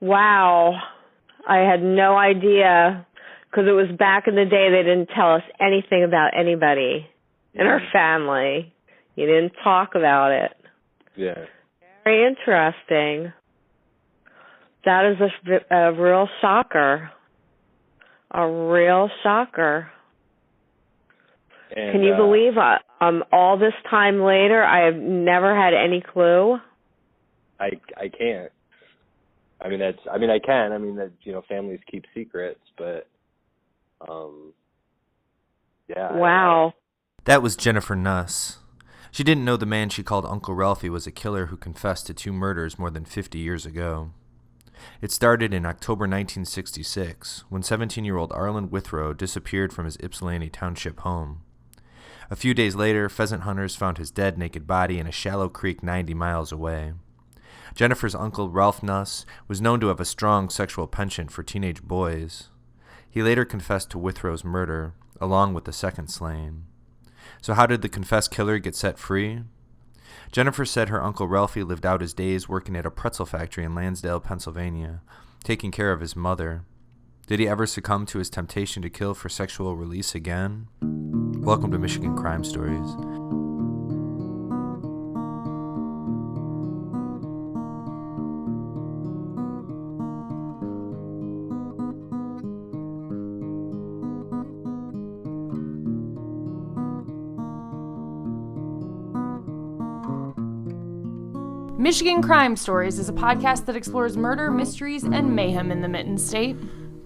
Wow. I had no idea, because it was back in the day they didn't tell us anything about anybody in our family. You didn't talk about it. Yeah. Very interesting. That is a real shocker. A real shocker. And, can you believe all this time later I have never had any clue? I can't. I can. Families keep secrets, but yeah. Wow. That was Jennifer Nuss. She didn't know the man she called Uncle Ralphie was a killer who confessed to 2 murders more than 50 years ago. It started in October 1966, when 17-year-old Arlen Witrow disappeared from his Ypsilanti Township home. A few days later, pheasant hunters found his dead, naked body in a shallow creek 90 miles away. Jennifer's uncle, Ralph Nuss, was known to have a strong sexual penchant for teenage boys. He later confessed to Withrow's murder, along with the second slaying. So how did the confessed killer get set free? Jennifer said her Uncle Ralphie lived out his days working at a pretzel factory in Lansdale, Pennsylvania, taking care of his mother. Did he ever succumb to his temptation to kill for sexual release again? Welcome to Michigan Crime Stories. Michigan Crime Stories is a podcast that explores murder, mysteries, and mayhem in the Mitten State.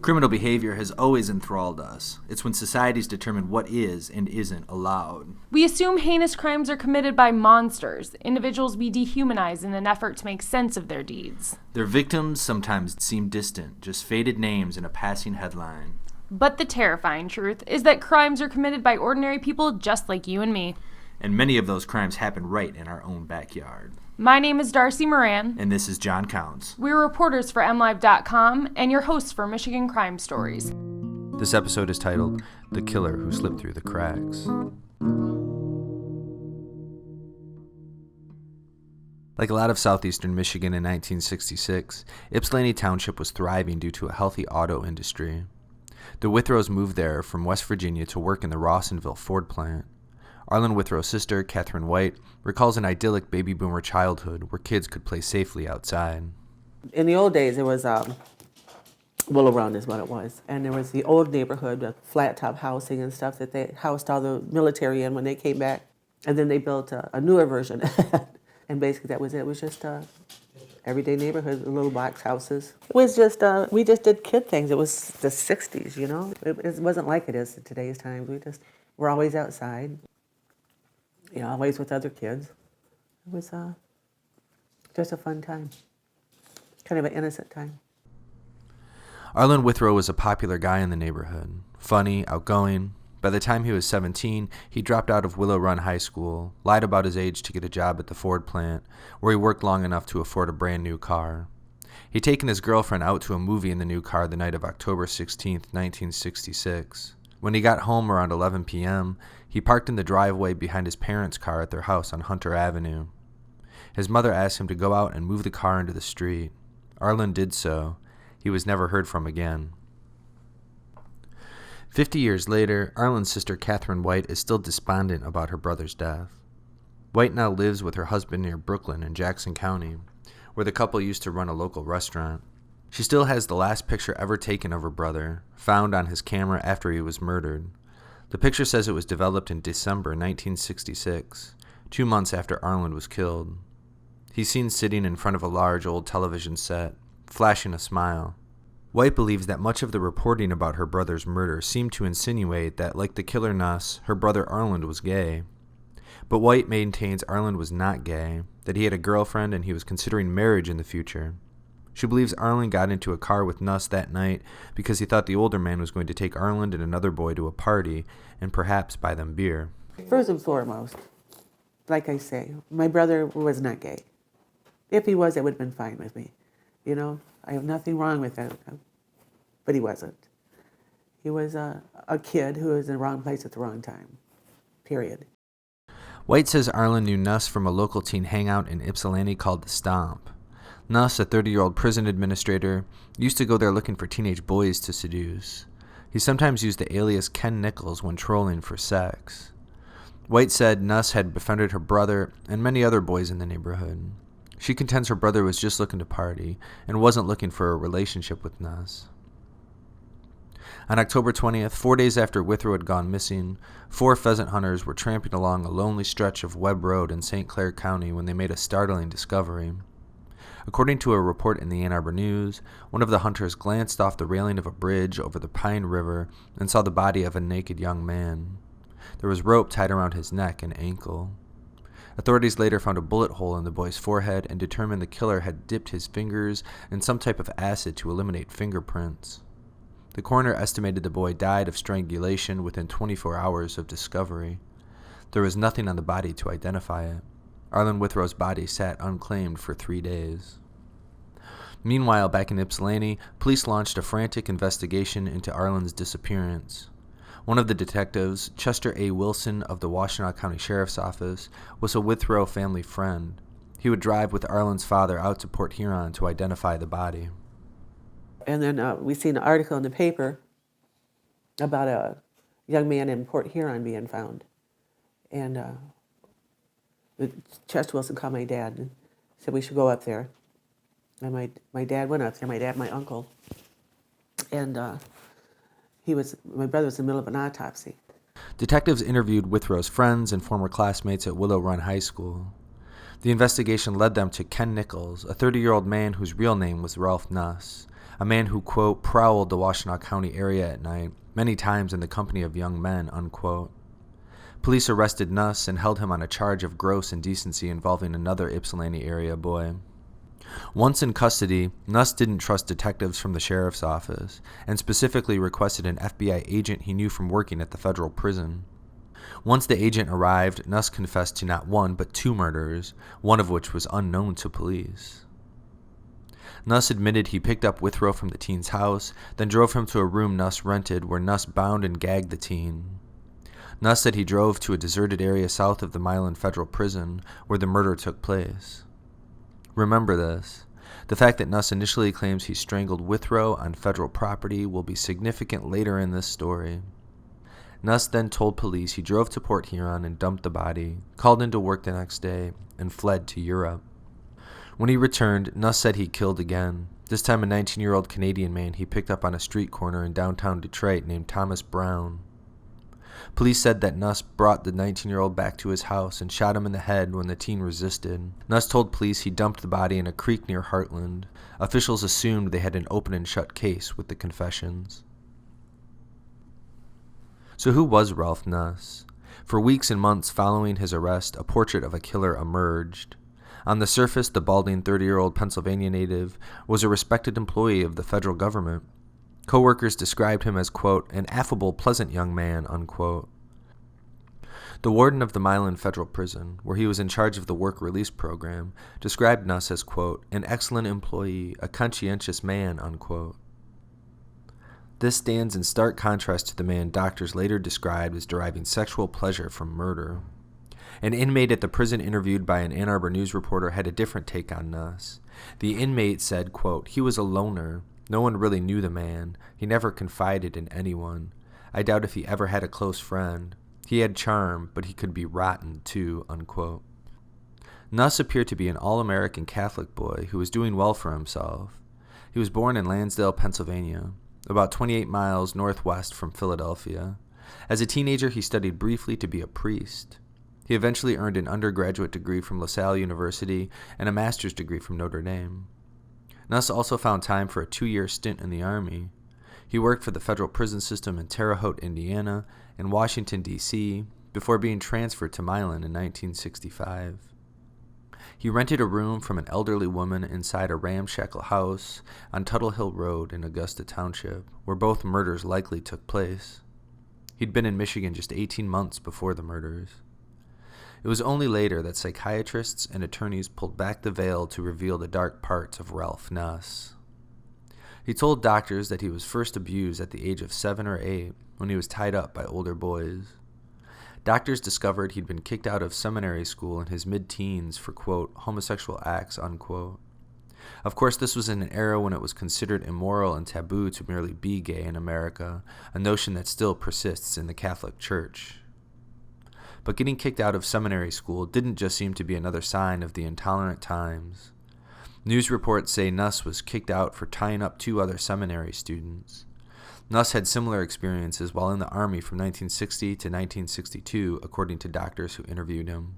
Criminal behavior has always enthralled us. It's when societies determine what is and isn't allowed. We assume heinous crimes are committed by monsters, individuals we dehumanize in an effort to make sense of their deeds. Their victims sometimes seem distant, just faded names in a passing headline. But the terrifying truth is that crimes are committed by ordinary people just like you and me. And many of those crimes happen right in our own backyard. My name is Darcy Moran. And this is John Counts. We're reporters for MLive.com and your hosts for Michigan Crime Stories. This episode is titled, The Killer Who Slipped Through the Cracks. Like a lot of southeastern Michigan in 1966, Ypsilanti Township was thriving due to a healthy auto industry. The Withrows moved there from West Virginia to work in the Rawsonville Ford plant. Arlen Witrow's sister, Catherine White, recalls an idyllic baby boomer childhood where kids could play safely outside. In the old days, it was Willow Run is what it was. And there was the old neighborhood with flat top housing and stuff that they housed all the military in when they came back. And then they built a newer version. And basically that was it. It was just everyday neighborhood, little box houses. It was just, we just did kid things. It was the 60s, you know. It wasn't like it is in today's time. We're always outside. You know, always with other kids. It was just a fun time. Kind of an innocent time. Arlen Witrow was a popular guy in the neighborhood. Funny, outgoing. By the time he was 17, he dropped out of Willow Run High School, lied about his age to get a job at the Ford plant, where he worked long enough to afford a brand new car. He'd taken his girlfriend out to a movie in the new car the night of October 16, 1966. When he got home around 11 p.m., he parked in the driveway behind his parents' car at their house on Hunter Avenue. His mother asked him to go out and move the car into the street. Arlen did so. He was never heard from again. 50 years later, Arlen's sister Catherine White is still despondent about her brother's death. White now lives with her husband near Brooklyn in Jackson County, where the couple used to run a local restaurant. She still has the last picture ever taken of her brother, found on his camera after he was murdered. The picture says it was developed in December 1966, 2 months after Arlen was killed. He's seen sitting in front of a large old television set, flashing a smile. White believes that much of the reporting about her brother's murder seemed to insinuate that, like the killer Nuss, her brother Arlen was gay. But White maintains Arlen was not gay, that he had a girlfriend and he was considering marriage in the future. She believes Arlen got into a car with Nuss that night because he thought the older man was going to take Arlen and another boy to a party and perhaps buy them beer. First and foremost, like I say, my brother was not gay. If he was, it would have been fine with me. You know, I have nothing wrong with that. But he wasn't. He was a kid who was in the wrong place at the wrong time. Period. White says Arlen knew Nuss from a local teen hangout in Ypsilanti called The Stomp. Nuss, a 30-year-old prison administrator, used to go there looking for teenage boys to seduce. He sometimes used the alias Ken Nichols when trolling for sex. White said Nuss had befriended her brother and many other boys in the neighborhood. She contends her brother was just looking to party and wasn't looking for a relationship with Nuss. On October 20th, 4 days after Witrow had gone missing, 4 pheasant hunters were tramping along a lonely stretch of Webb Road in St. Clair County when they made a startling discovery. According to a report in the Ann Arbor News, one of the hunters glanced off the railing of a bridge over the Pine River and saw the body of a naked young man. There was rope tied around his neck and ankle. Authorities later found a bullet hole in the boy's forehead and determined the killer had dipped his fingers in some type of acid to eliminate fingerprints. The coroner estimated the boy died of strangulation within 24 hours of discovery. There was nothing on the body to identify it. Arlen Withrow's body sat unclaimed for 3 days. Meanwhile, back in Ypsilanti, police launched a frantic investigation into Arlen's disappearance. One of the detectives, Chester A. Wilson of the Washtenaw County Sheriff's Office, was a Withrow family friend. He would drive with Arlen's father out to Port Huron to identify the body. And then we seen an article in the paper about a young man in Port Huron being found. And Chester Wilson called my dad and said we should go up there. And my dad went up there, my uncle. And my brother was in the middle of an autopsy. Detectives interviewed Withrow's friends and former classmates at Willow Run High School. The investigation led them to Ken Nichols, a 30-year-old man whose real name was Ralph Nuss, a man who, quote, prowled the Washtenaw County area at night, many times in the company of young men, unquote. Police arrested Nuss and held him on a charge of gross indecency involving another Ypsilanti area boy. Once in custody, Nuss didn't trust detectives from the sheriff's office and specifically requested an FBI agent he knew from working at the federal prison. Once the agent arrived, Nuss confessed to not one but 2 murders, one of which was unknown to police. Nuss admitted he picked up Withrow from the teen's house, then drove him to a room Nuss rented where Nuss bound and gagged the teen. Nuss said he drove to a deserted area south of the Milan Federal Prison where the murder took place. Remember this. The fact that Nuss initially claims he strangled Withrow on federal property will be significant later in this story. Nuss then told police he drove to Port Huron and dumped the body, called into work the next day, and fled to Europe. When he returned, Nuss said he killed again, this time a 19-year-old Canadian man he picked up on a street corner in downtown Detroit named Thomas Brown. Police said that Nuss brought the 19-year-old back to his house and shot him in the head when the teen resisted. Nuss told police he dumped the body in a creek near Heartland. Officials assumed they had an open and shut case with the confessions. So who was Ralph Nuss? For weeks and months following his arrest, a portrait of a killer emerged. On the surface, the balding 30-year-old Pennsylvania native was a respected employee of the federal government. Co-workers described him as, quote, an affable, pleasant young man, unquote. The warden of the Milan Federal Prison, where he was in charge of the work release program, described Nuss as, quote, an excellent employee, a conscientious man, unquote. This stands in stark contrast to the man doctors later described as deriving sexual pleasure from murder. An inmate at the prison interviewed by an Ann Arbor News reporter had a different take on Nuss. The inmate said, quote, he was a loner. No one really knew the man. He never confided in anyone. I doubt if he ever had a close friend. He had charm, but he could be rotten too, unquote. Nuss appeared to be an all-American Catholic boy who was doing well for himself. He was born in Lansdale, Pennsylvania, about 28 miles northwest from Philadelphia. As a teenager, he studied briefly to be a priest. He eventually earned an undergraduate degree from LaSalle University and a master's degree from Notre Dame. Nuss also found time for a 2-year stint in the Army. He worked for the federal prison system in Terre Haute, Indiana, and Washington, D.C., before being transferred to Milan in 1965. He rented a room from an elderly woman inside a ramshackle house on Tuttle Hill Road in Augusta Township, where both murders likely took place. He'd been in Michigan just 18 months before the murders. It was only later that psychiatrists and attorneys pulled back the veil to reveal the dark parts of Ralph Nuss. He told doctors that he was first abused at the age of 7 or 8 when he was tied up by older boys. Doctors discovered he'd been kicked out of seminary school in his mid-teens for, quote, homosexual acts, unquote. Of course, this was in an era when it was considered immoral and taboo to merely be gay in America, a notion that still persists in the Catholic Church. But getting kicked out of seminary school didn't just seem to be another sign of the intolerant times. News reports say Nuss was kicked out for tying up 2 other seminary students. Nuss had similar experiences while in the Army from 1960 to 1962, according to doctors who interviewed him.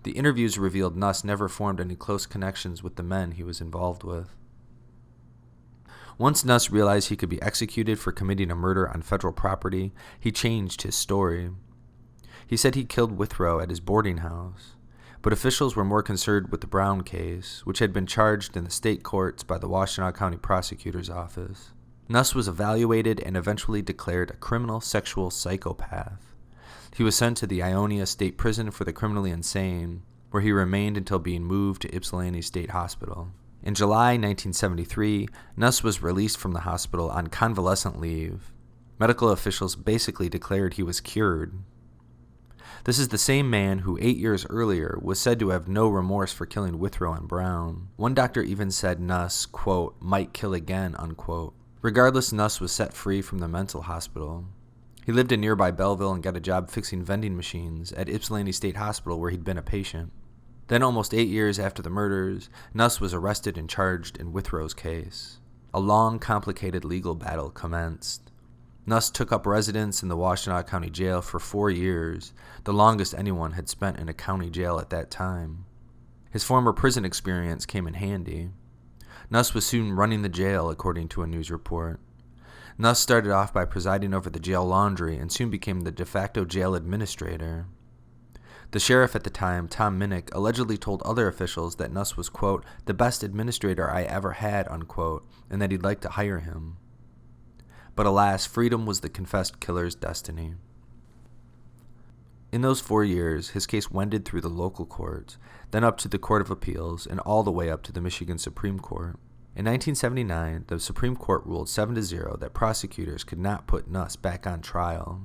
The interviews revealed Nuss never formed any close connections with the men he was involved with. Once Nuss realized he could be executed for committing a murder on federal property, he changed his story. He said he killed Witrow at his boarding house, but officials were more concerned with the Brown case, which had been charged in the state courts by the Washtenaw County Prosecutor's Office. Nuss was evaluated and eventually declared a criminal sexual psychopath. He was sent to the Ionia State Prison for the Criminally Insane, where he remained until being moved to Ypsilanti State Hospital. In July 1973, Nuss was released from the hospital on convalescent leave. Medical officials basically declared he was cured. This is the same man who 8 years earlier was said to have no remorse for killing Witrow and Brown. One doctor even said Nuss, quote, might kill again, unquote. Regardless, Nuss was set free from the mental hospital. He lived in nearby Belleville and got a job fixing vending machines at Ypsilanti State Hospital where he'd been a patient. Then, almost 8 years after the murders, Nuss was arrested and charged in Withrow's case. A long, complicated legal battle commenced. Nuss took up residence in the Washtenaw County Jail for 4 years, the longest anyone had spent in a county jail at that time. His former prison experience came in handy. Nuss was soon running the jail, according to a news report. Nuss started off by presiding over the jail laundry and soon became the de facto jail administrator. The sheriff at the time, Tom Minnick, allegedly told other officials that Nuss was, quote, the best administrator I ever had, unquote, and that he'd like to hire him. But alas, freedom was the confessed killer's destiny. In those 4 years, his case wended through the local courts, then up to the Court of Appeals, and all the way up to the Michigan Supreme Court. In 1979, the Supreme Court ruled 7-0 that prosecutors could not put Nuss back on trial.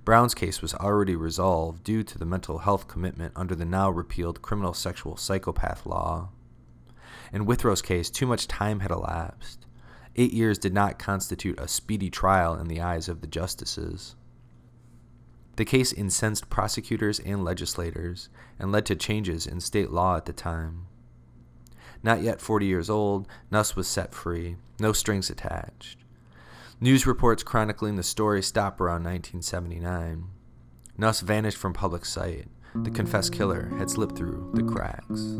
Brown's case was already resolved due to the mental health commitment under the now repealed criminal sexual psychopath law. In Withrow's case, too much time had elapsed. 8 years did not constitute a speedy trial in the eyes of the justices. The case incensed prosecutors and legislators and led to changes in state law at the time. Not yet 40 years old, Nuss was set free, no strings attached. News reports chronicling the story stop around 1979. Nuss vanished from public sight. The confessed killer had slipped through the cracks.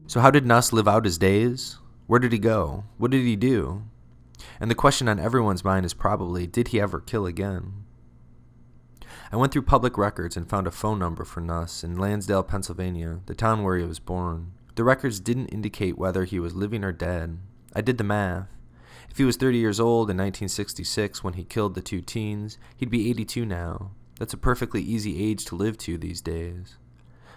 So how did Nuss live out his days? Where did he go? What did he do? And the question on everyone's mind is probably, did he ever kill again? I went through public records and found a phone number for Nuss in Lansdale, Pennsylvania, the town where he was born. The records didn't indicate whether he was living or dead. I did the math. If he was 30 years old in 1966 when he killed the 2 teens, he'd be 82 now. That's a perfectly easy age to live to these days.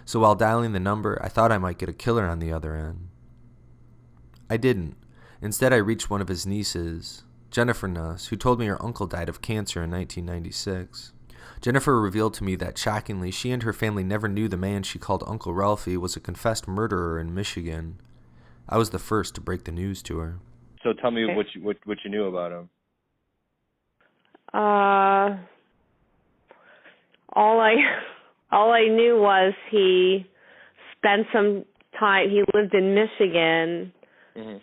So while dialing the number, I thought I might get a killer on the other end. I didn't. Instead, I reached one of his nieces, Jennifer Nuss, who told me her uncle died of cancer in 1996. Jennifer revealed to me that, shockingly, she and her family never knew the man she called Uncle Ralphie was a confessed murderer in Michigan. I was the first to break the news to her. So tell me what you knew about him. All I knew was he spent some time. He lived in Michigan. Mm-hmm.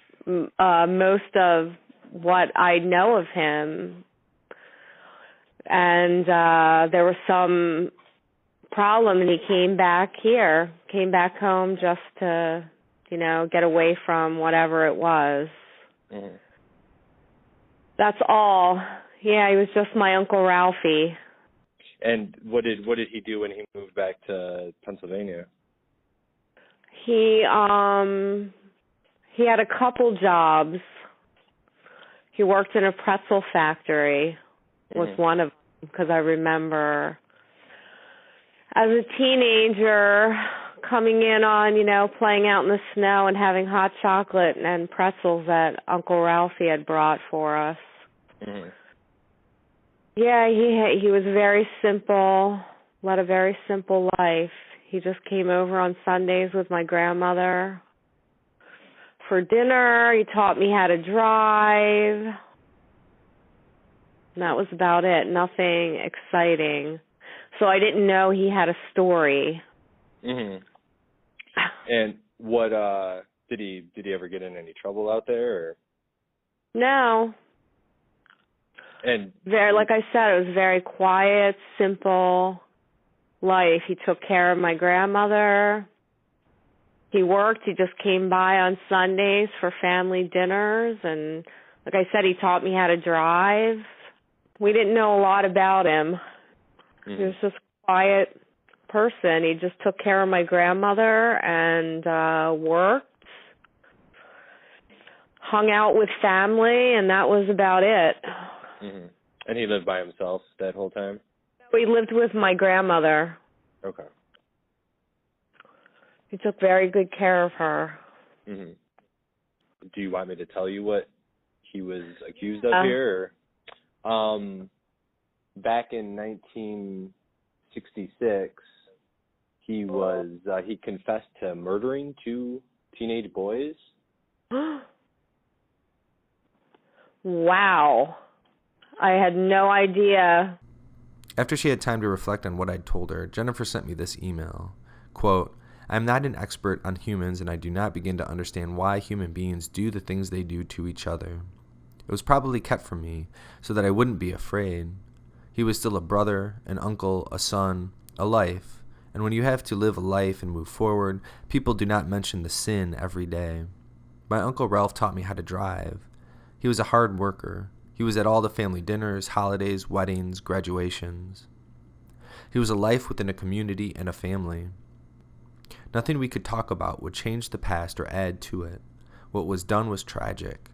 Most of what I know of him. And there was some problem, and he came back home just to, get away from whatever it was. Mm-hmm. That's all. Yeah, he was just my Uncle Ralphie. And what did he do when he moved back to Pennsylvania? He had a couple jobs. He worked in a pretzel factory. Was one of them, because I remember as a teenager coming in on, playing out in the snow and having hot chocolate and pretzels that Uncle Ralphie had brought for us. Mm-hmm. Yeah, he was very simple, led a very simple life. He just came over on Sundays with my grandmother for dinner. He taught me how to drive. And that was about it. Nothing exciting. So I didn't know he had a story. Mhm. And what did he ever get in any trouble out there? Or? No. And Like I said, it was very quiet, simple life. He took care of my grandmother. He worked. He just came by on Sundays for family dinners. And like I said, he taught me how to drive. We didn't know a lot about him. He was just a quiet person. He just took care of my grandmother and worked, hung out with family, and that was about it. Mm-hmm. And he lived by himself that whole time? We lived with my grandmother. Okay. He took very good care of her. Mm-hmm. Do you want me to tell you what he was accused of here? Or, back in 1966, he confessed to murdering 2 teenage boys. Wow. I had no idea. After she had time to reflect on what I'd told her, Jennifer sent me this email. Quote, "I am not an expert on humans, and I do not begin to understand why human beings do the things they do to each other. It was probably kept from me so that I wouldn't be afraid. He was still a brother, an uncle, a son, a life. And when you have to live a life and move forward, people do not mention the sin every day. My Uncle Ralph taught me how to drive. He was a hard worker. He was at all the family dinners, holidays, weddings, graduations. He was a life within a community and a family. Nothing we could talk about would change the past or add to it. What was done was tragic.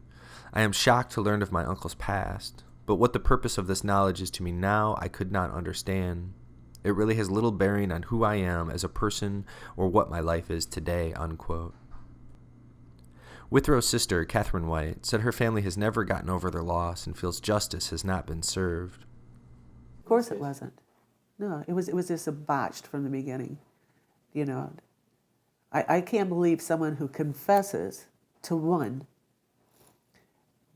I am shocked to learn of my uncle's past, but what the purpose of this knowledge is to me now, I could not understand. It really has little bearing on who I am as a person or what my life is today," unquote. Withrow's sister, Catherine White, said her family has never gotten over their loss and feels justice has not been served. Of course it wasn't. No, it was just a botched from the beginning. You know, I can't believe someone who confesses to one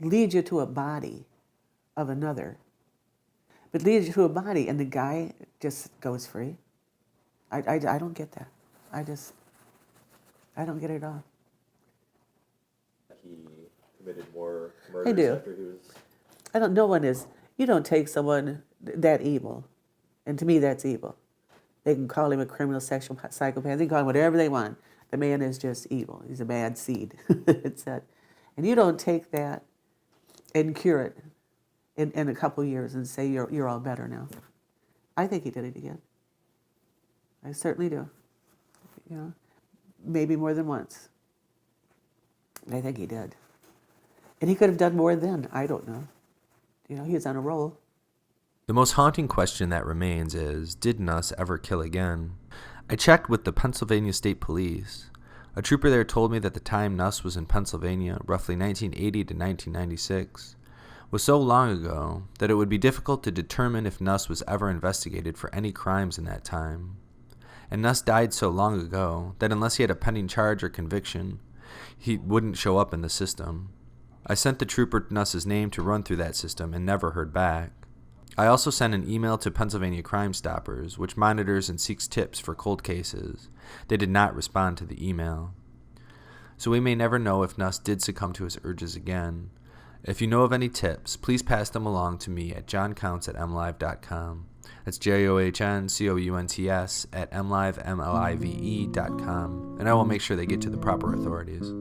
leads you to a body of another, but leads you to a body and the guy just goes free. I don't get that. I don't get it at all. He committed more murders I do. after he was... You don't take someone that evil, and to me that's evil. They can call him a criminal sexual psychopath, they can call him whatever they want. The man is just evil. He's a bad seed. It's that. And you don't take that and cure it in a couple years and say you're all better now. I think he did it again. I certainly do. You know, maybe more than once. I think he did. And he could have done more then. I don't know. You know, he was on a roll. The most haunting question that remains is, did Nuss ever kill again? I checked with the Pennsylvania State Police. A trooper there told me that the time Nuss was in Pennsylvania, roughly 1980 to 1996, was so long ago that it would be difficult to determine if Nuss was ever investigated for any crimes in that time. And Nuss died so long ago that unless he had a pending charge or conviction, he wouldn't show up in the system. I sent the trooper Nuss's name to run through that system and never heard back. I also sent an email to Pennsylvania Crime Stoppers, which monitors and seeks tips for cold cases. They did not respond to the email. So we may never know if Nuss did succumb to his urges again. If you know of any tips, please pass them along to me at johncounts@mlive.com. That's JOHNCOUNTS@mlive.com, and I will make sure they get to the proper authorities.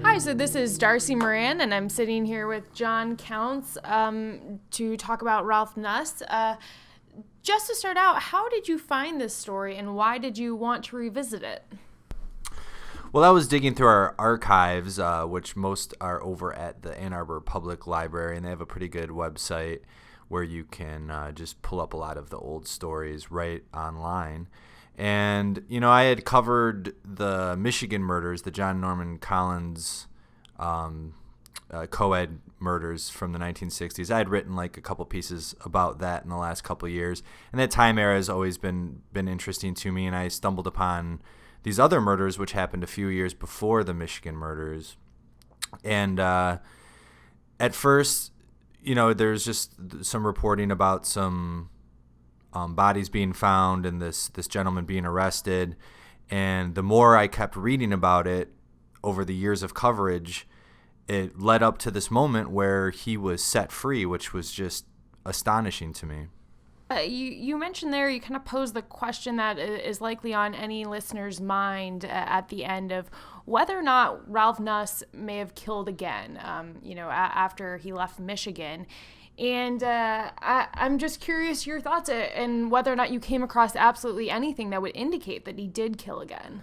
Hi, so this is Darcy Moran, and I'm sitting here with John Counts to talk about Ralph Nuss. Just to start out, how did you find this story, and why did you want to revisit it? Well, I was digging through our archives, which most are over at the Ann Arbor Public Library, and they have a pretty good website where you can just pull up a lot of the old stories right online. And, you know, I had covered the Michigan murders, the John Norman Collins co-ed murders from the 1960s. I had written like a couple pieces about that in the last couple of years, and that time era has always been interesting to me. And I stumbled upon these other murders which happened a few years before the Michigan murders. And at first, there's just some reporting about some bodies being found and this gentleman being arrested. And the more I kept reading about it over the years of coverage, it led up to this moment where he was set free, which was just astonishing to me. You mentioned there, you kind of posed the question that is likely on any listener's mind at the end of whether or not Ralph Nuss may have killed again, after he left Michigan. And I'm just curious your thoughts and whether or not you came across absolutely anything that would indicate that he did kill again.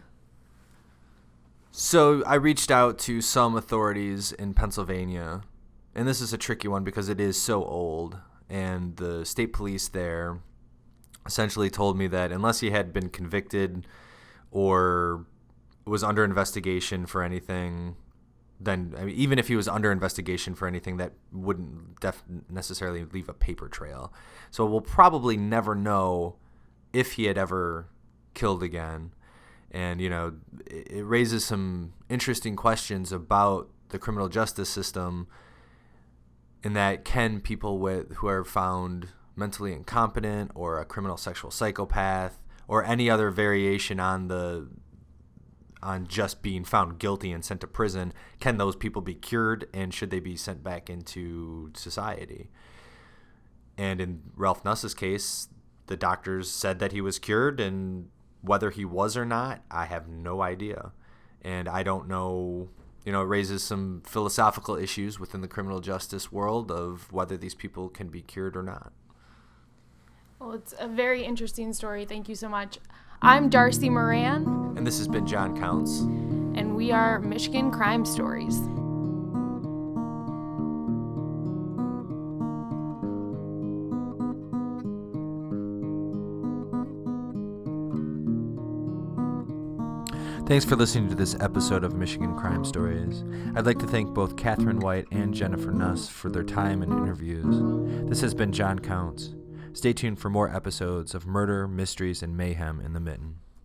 So I reached out to some authorities in Pennsylvania, and this is a tricky one because it is so old, and the state police there essentially told me that unless he had been convicted or was under investigation for anything, then even if he was under investigation for anything, that wouldn't necessarily leave a paper trail. So we'll probably never know if he had ever killed again. And, it raises some interesting questions about the criminal justice system, in that can people who are found mentally incompetent or a criminal sexual psychopath or any other variation on just being found guilty and sent to prison, can those people be cured, and should they be sent back into society? And in Ralph Nuss's case, the doctors said that he was cured, and whether he was or not, I have no idea. And I don't know, it raises some philosophical issues within the criminal justice world of whether these people can be cured or not. Well, it's a very interesting story. Thank you so much. I'm Darcy Moran. And this has been John Counts. And we are Michigan Crime Stories. Thanks for listening to this episode of Michigan Crime Stories. I'd like to thank both Catherine White and Jennifer Nuss for their time and interviews. This has been John Counts. Stay tuned for more episodes of murder, mysteries, and mayhem in the Mitten.